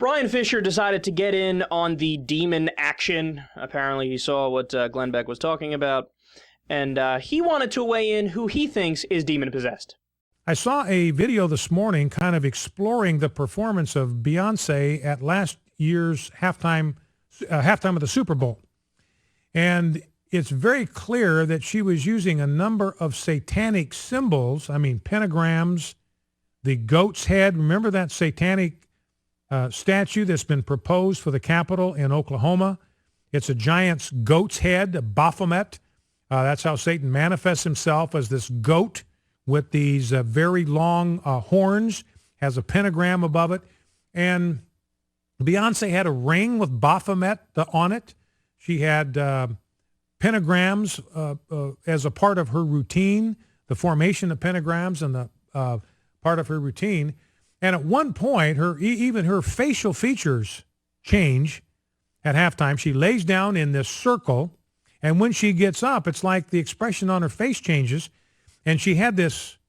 Bryan Fischer decided to get in on the demon action. Apparently he saw what Glenn Beck was talking about, and he wanted to weigh in who he thinks is demon-possessed. I saw a video this morning kind of exploring the performance of Beyonce at last year's halftime of the Super Bowl. And it's very clear that she was using a number of satanic symbols. I mean, pentagrams, the goat's head. Remember that satanic statue that's been proposed for the Capitol in Oklahoma? It's a giant's goat's head, a Baphomet. That's how Satan manifests himself, as this goat with these very long horns, has a pentagram above it. And Beyonce had a ring with Baphomet on it. She had pentagrams as a part of her routine, the formation of pentagrams and the part of her routine. And at one point, even her facial features change at halftime. She lays down in this circle, and when she gets up, it's like the expression on her face changes, and she had this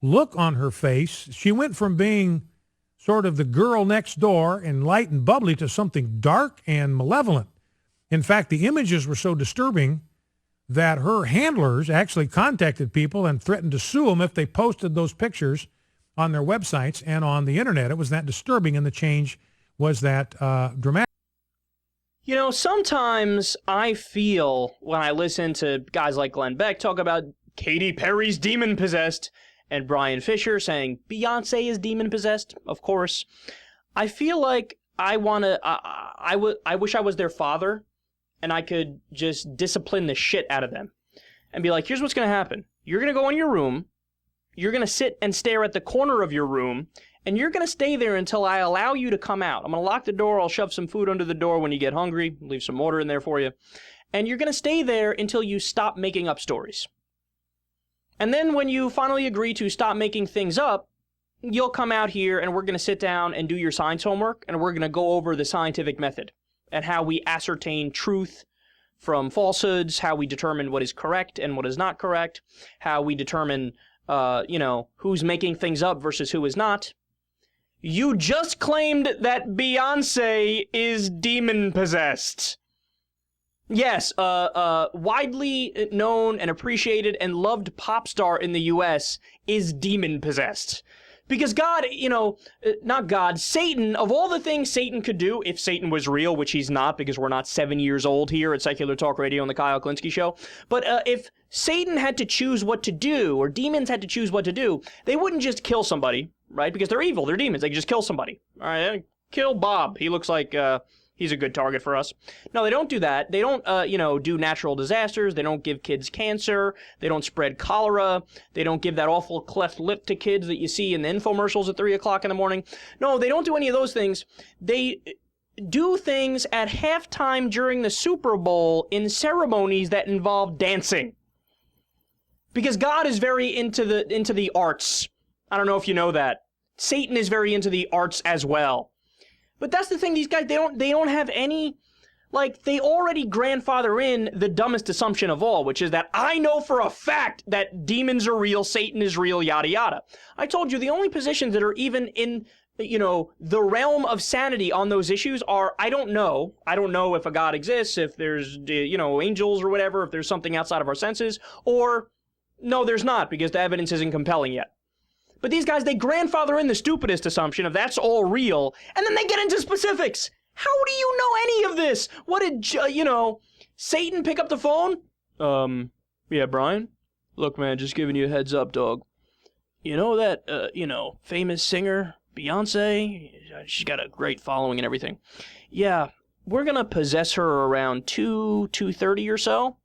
look on her face. She went from being sort of the girl next door and light and bubbly to something dark and malevolent. In fact, the images were so disturbing that her handlers actually contacted people and threatened to sue them if they posted those pictures on their websites and on the internet. It was that disturbing, and the change was that dramatic. You know, sometimes I feel when I listen to guys like Glenn Beck talk about Katy Perry's demon-possessed and Bryan Fischer saying Beyonce is demon-possessed, of course, I feel like I wish I was their father and I could just discipline the shit out of them and be like, here's what's going to happen. You're going to go in your room. You're going to sit and stare at the corner of your room, and you're going to stay there until I allow you to come out. I'm going to lock the door. I'll shove some food under the door when you get hungry, leave some water in there for you. And you're going to stay there until you stop making up stories. And then when you finally agree to stop making things up, you'll come out here and we're going to sit down and do your science homework, and we're going to go over the scientific method and how we ascertain truth from falsehoods, how we determine what is correct and what is not correct, how we determine who's making things up versus who is not. You just claimed that Beyonce is demon-possessed. Yes, widely known and appreciated and loved pop star in the U.S. is demon-possessed. Because God, not God, Satan, of all the things Satan could do, if Satan was real, which he's not because we're not 7 years old here at Secular Talk Radio on the Kyle Kulinski Show, but if Satan had to choose what to do, or demons had to choose what to do, they wouldn't just kill somebody, right? Because they're evil, they're demons, they can just kill somebody. All right, kill Bob. He looks like he's a good target for us. No, they don't do that. They don't, do natural disasters. They don't give kids cancer. They don't spread cholera. They don't give that awful cleft lip to kids that you see in the infomercials at 3 o'clock in the morning. No, they don't do any of those things. They do things at halftime during the Super Bowl in ceremonies that involve dancing. Because God is very into the arts. I don't know if you know that. Satan is very into the arts as well. But that's the thing, these guys, they don't have any, they already grandfather in the dumbest assumption of all, which is that I know for a fact that demons are real, Satan is real, yada yada. I told you the only positions that are even in, the realm of sanity on those issues are, I don't know if a God exists, if there's, angels or whatever, if there's something outside of our senses, or no, there's not, because the evidence isn't compelling yet. But these guys, they grandfather in the stupidest assumption of that's all real, and then they get into specifics. How do you know any of this? What did, Satan pick up the phone? Yeah, Brian? Look, man, just giving you a heads up, dog. You know that, famous singer, Beyonce? She's got a great following and everything. Yeah, we're gonna possess her around 2:30 or so.